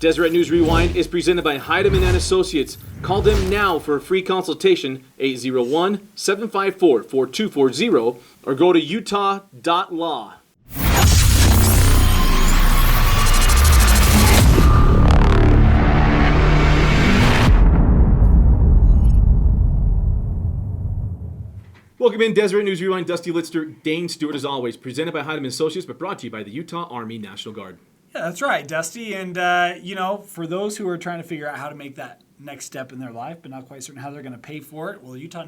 Deseret News Rewind is presented by Herriman and Associates. Call them now for a free consultation, 801-754-4240, or go to utah.law. Welcome in, Deseret News Rewind. Dusty Litster, Dane, Stewart, as always. Presented by Herriman Associates, but brought to you by the Utah Army National Guard. Yeah, that's right, Dusty. And, for those who are trying to figure out how to make that next step in their life, but not quite certain how they're going to pay for it, well, the Utah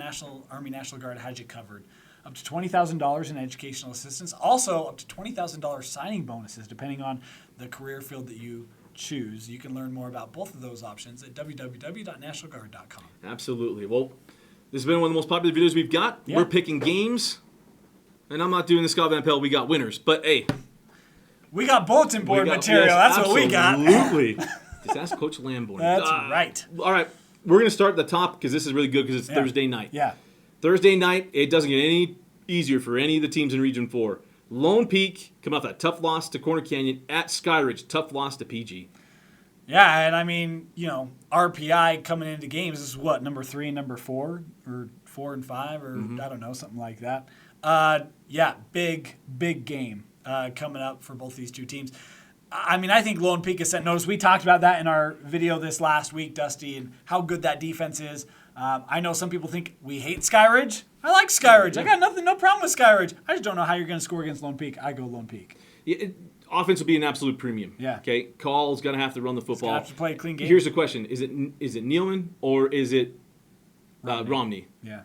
Army National Guard has you covered. Up to $20,000 in educational assistance. Also, up to $20,000 signing bonuses, depending on the career field that you choose. You can learn more about both of those options at www.nationalguard.com. Absolutely. Well, this has been one of the most popular videos we've got. Yeah. We're picking games. And I'm not doing the Scott Van Pelt, we got winners. But, hey. We got bulletin board material. Yes, that's what we got. Absolutely. Just ask Coach Lamborn. That's right. All right. We're going to start at the top because this is really good because it's Thursday night. Yeah. Thursday night, it doesn't get any easier for any of the teams in Region 4. Lone Peak coming off that tough loss to Corner Canyon at Skyridge. Tough loss to PG. Yeah, and I mean, RPI coming into games, this is what, number 3 and number 4? Or 4 and 5? Or I don't know, something like that. Big game coming up for both these two teams. I mean, I think Lone Peak has sent notice. We talked about that in our video this last week, Dusty, and how good that defense is. I know some people think we hate Skyridge. I like Skyridge. I got no problem with Skyridge. I just don't know how you're going to score against Lone Peak. I go Lone Peak. Yeah, offense will be an absolute premium. Yeah. Okay. Call's going to have to run the football. Have to play a clean game. Here's the question: Is it Nealman or is it Romney? Yeah.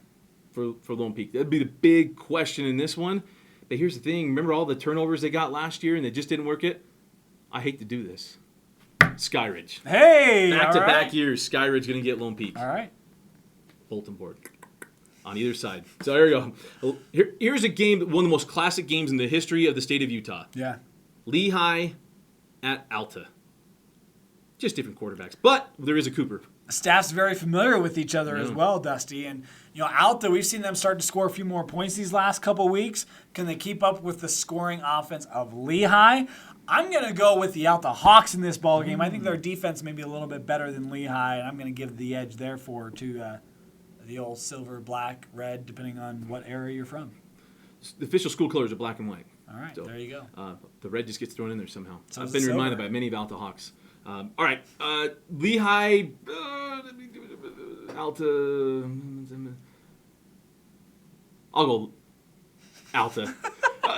For Lone Peak, that'd be the big question in this one. But here's the thing: remember all the turnovers they got last year and they just didn't work it. I hate to do this. Skyridge. Hey. Back-to-back years, Skyridge going to get Lone Peak. All right. Bulletin board on either side. So there you go. Here's a game, one of the most classic games in the history of the state of Utah. Yeah. Lehi at Alta. Just different quarterbacks, but there is a Cooper. The staff's very familiar with each other as well, Dusty. And, Alta, we've seen them start to score a few more points these last couple weeks. Can they keep up with the scoring offense of Lehi? I'm going to go with the Alta Hawks in this ball game. I think their defense may be a little bit better than Lehi, and I'm going to give the edge, therefore, to the old silver, black, red, depending on what area you're from. The official school colors are black and white. All right, so, there you go. The red just gets thrown in there somehow. So I've been reminded by many of Alta Hawks. All right, Lehi, Alta. I'll go Alta.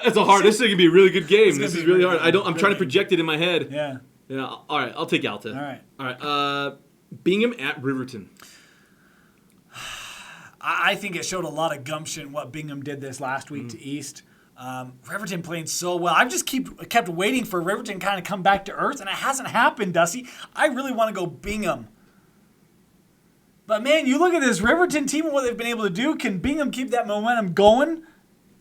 It's a hard. This is going to be a really good game. This is really hard. I'm trying to project it in my head. Yeah. Yeah. All right. I'll take Alta. All right. Bingham at Riverton. I think it showed a lot of gumption what Bingham did this last week to East. Riverton playing so well. I've just kept waiting for Riverton kind of come back to earth, and it hasn't happened, Dusty. I really want to go Bingham. But, man, you look at this Riverton team and what they've been able to do. Can Bingham keep that momentum going?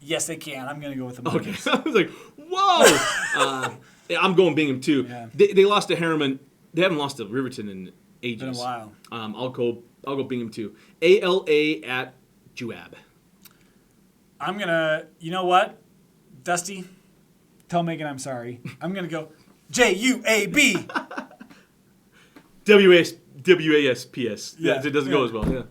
Yes, they can. I'm going to go with the Muggins. Okay. I was like, whoa. I'm going Bingham, too. Yeah. They lost to Herriman. They haven't lost to Riverton in ages. Been a while. I'll go Bingham, too. ALA at Juab. I'm going to, you know what, Dusty? Tell Megan I'm sorry. I'm going to go JUAB. WASPS. Yeah, it doesn't go as well. Yeah.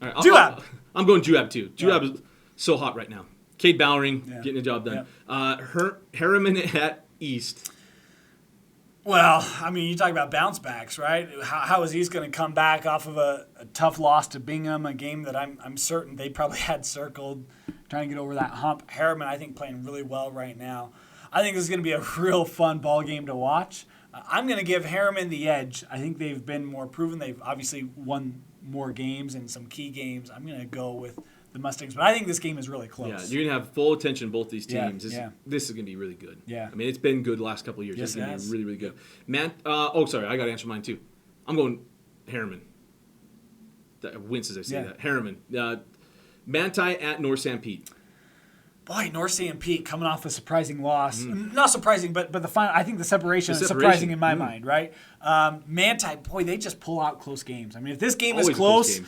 All right, Juab. I'm going Juab, too. Juab is so hot right now. Cade Bowering getting the job done. Herriman at East. Well, I mean, you talk about bounce backs, right? How is East going to come back off of a tough loss to Bingham, a game that I'm certain they probably had circled, trying to get over that hump? Herriman, I think, playing really well right now. I think this is going to be a real fun ball game to watch. I'm going to give Herriman the edge. I think they've been more proven. They've obviously won more games and some key games. I'm going to go with the Mustangs, but I think this game is really close. Yeah, you're going to have full attention both these teams. Yeah, This is going to be really good. Yeah. I mean, it's been good the last couple of years. Yes, It's going to be really, really good. Sorry, I got to answer mine too. I'm going Herriman. That wince as I say that. Herriman. Manti at North San Pete. Boy, North San Pete coming off a surprising loss. Not surprising, but the final. I think the separation is surprising in my mind, right? Manti, boy, they just pull out close games. I mean, if this game is close,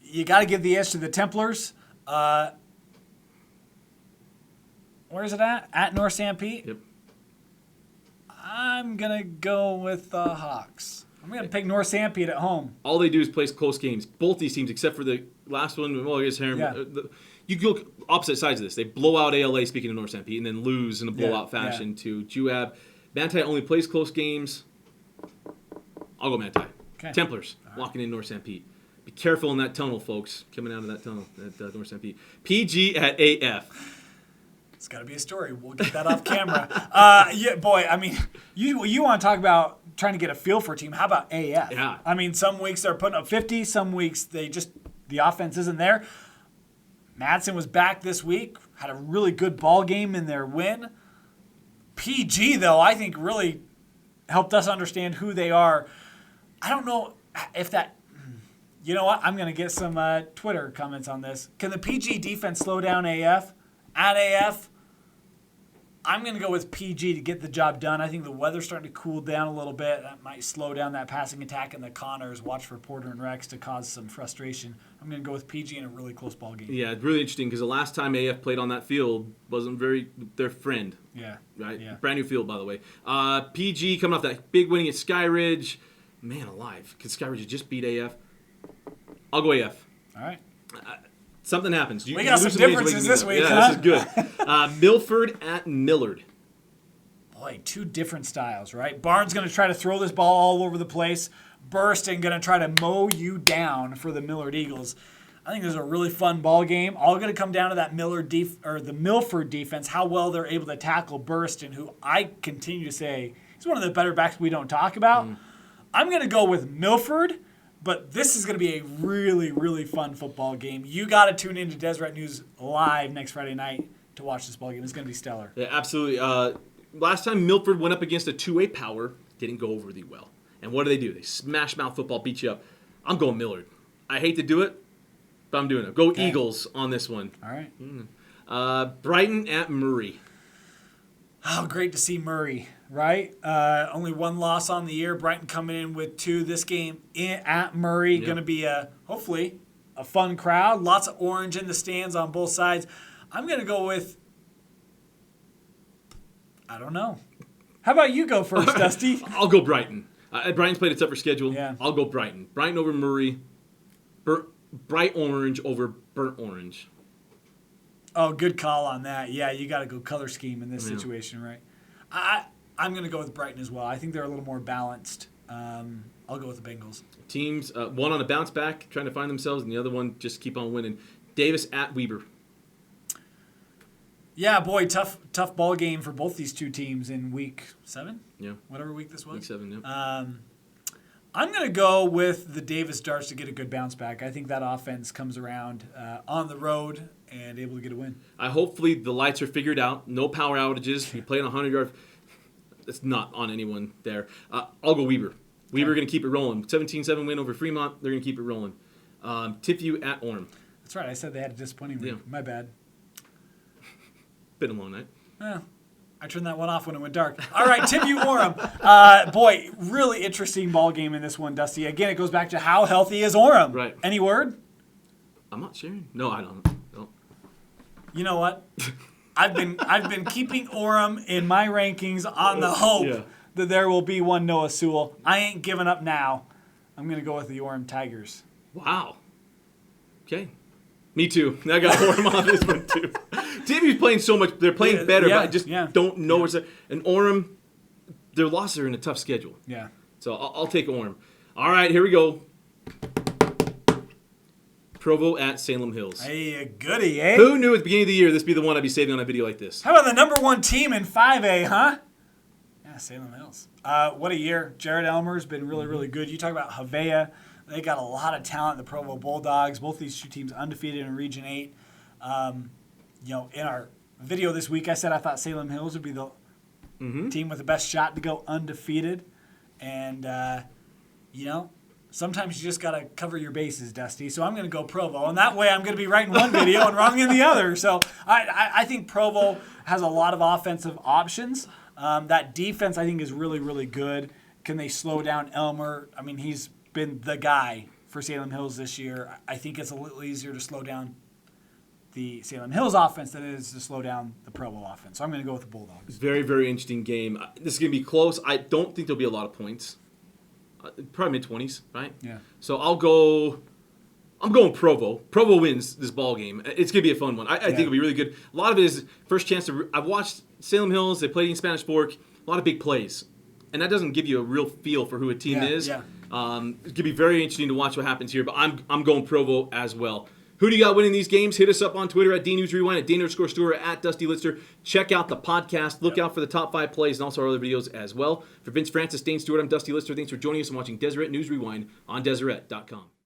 you got to give the edge to the Templars. Where is it at? At North San Pete? Yep. I'm going to go with the Hawks. I'm going to pick North Sanpete at home. All they do is play close games. Both these teams, except for the last one, well, I guess Herriman. Yeah. You go opposite sides of this. They blow out ALA, speaking of North Sanpete, and then lose in a blowout fashion to Juab. Manti only plays close games. I'll go Manti. Okay. Templars, walking in North Sanpete. Be careful in that tunnel, folks, coming out of that tunnel at North Sanpete. PG at AF. It's got to be a story. We'll get that off camera. Yeah, boy, I mean, you want to talk about trying to get a feel for a team. How about AF? Yeah. I mean, some weeks they're putting up 50. Some weeks the offense isn't there. Madsen was back this week. Had a really good ball game in their win. PG, though, I think really helped us understand who they are. I don't know if that... You know what? I'm going to get some Twitter comments on this. Can the PG defense slow down AF? At AF, I'm going to go with PG to get the job done. I think the weather's starting to cool down a little bit. That might slow down that passing attack, and the Connors watch for Porter and Rex to cause some frustration. I'm going to go with PG in a really close ball game. Yeah, it's really interesting because the last time AF played on that field wasn't their friend. Yeah. Right? Yeah. Brand new field, by the way. PG coming off that big winning at Skyridge. Man alive. Could Skyridge just beat AF? I'll go AF. All right. Something happens. We got some differences this week, Yeah, this is good. Milford at Millard. Boy, two different styles, right? Barnes going to try to throw this ball all over the place. Bursting going to try to mow you down for the Millard Eagles. I think this is a really fun ball game. All going to come down to that the Milford defense, how well they're able to tackle Burston, who I continue to say he's one of the better backs we don't talk about. I'm going to go with Milford. But this is going to be a really, really fun football game. You got to tune into Deseret News live next Friday night to watch this ball game. It's going to be stellar. Yeah, absolutely. Last time Milford went up against a two-way power, didn't go overly well. And what do? They smash mouth football, beat you up. I'm going Millard. I hate to do it, but I'm doing it. Go okay. Eagles on this one. All right. Brighton at Murray. Oh, great to see Murray, right? Only one loss on the year. Brighton coming in with 2 this game at Murray. Going to be, hopefully, a fun crowd. Lots of orange in the stands on both sides. I'm going to go with, I don't know. How about you go first, Dusty? I'll go Brighton. Brighton's played a tougher schedule. Yeah. I'll go Brighton. Brighton over Murray. Bright orange over burnt orange. Oh, good call on that. Yeah, you got to go color scheme in this situation, right? I'm going to go with Brighton as well. I think they're a little more balanced. I'll go with the Bengals. Teams, one on a bounce back, trying to find themselves, and the other one just keep on winning. Davis at Weber. Yeah, boy, tough ball game for both these two teams in week 7? Yeah. Whatever week this was. Week 7, yeah. I'm going to go with the Davis Darts to get a good bounce back. I think that offense comes around on the road and able to get a win. Hopefully the lights are figured out. No power outages. You play on 100 yards. It's not on anyone there. I'll go Weber. Weber going to keep it rolling. 17-7 win over Fremont. They're going to keep it rolling. Tiffview at Orem. That's right. I said they had a disappointing week. My bad. Been a long night. I turned that one off when it went dark. All right, Tiffview Orem. Boy, really interesting ball game in this one, Dusty. Again, it goes back to how healthy is Orem. Right. Any word? I'm not sharing. No, I don't. No. You know what? I've been keeping Orem in my rankings on the hope that there will be one Noah Sewell. I ain't giving up now. I'm going to go with the Orem Tigers. Wow. Okay. Me too. I got Orem on this one too. Tiffview's playing so much. They're playing better, but I just don't know what's there. And Orem, their losses are in a tough schedule. Yeah. So I'll take Orem. All right, here we go. Provo at Salem Hills. Hey, a goodie, eh? Who knew at the beginning of the year this would be the one I'd be saving on a video like this? How about the number 1 team in 5A, huh? Yeah, Salem Hills. What a year. Jared Elmer's been really, really good. You talk about Havea. They got a lot of talent, the Provo Bulldogs. Both these two teams undefeated in Region 8. In our video this week, I said I thought Salem Hills would be the team with the best shot to go undefeated. And, sometimes you just got to cover your bases, Dusty. So I'm going to go Provo. And that way I'm going to be right in one video and wrong in the other. So I think Provo has a lot of offensive options. That defense, I think, is really, really good. Can they slow down Elmer? I mean, he's been the guy for Salem Hills this year. I think it's a little easier to slow down the Salem Hills offense than it is to slow down the Provo offense. So I'm going to go with the Bulldogs. Very, very interesting game. This is going to be close. I don't think there'll be a lot of points. Probably mid-20s, right? Yeah. So I'm going Provo. Provo wins this ball game. It's going to be a fun one. I think it'll be really good. A lot of it is first chance to... I've watched Salem Hills. They played in Spanish Fork. A lot of big plays. And that doesn't give you a real feel for who a team is. Yeah. It's going to be very interesting to watch what happens here. But I'm going Provo as well. Who do you got winning these games? Hit us up on Twitter at Dane News Rewind, at Dane_Stewart, at Dusty Litster. Check out the podcast. Look out for the top 5 plays and also our other videos as well. For Vince Francis, Dane Stewart, I'm Dusty Litster. Thanks for joining us and watching Deseret News Rewind on Deseret.com.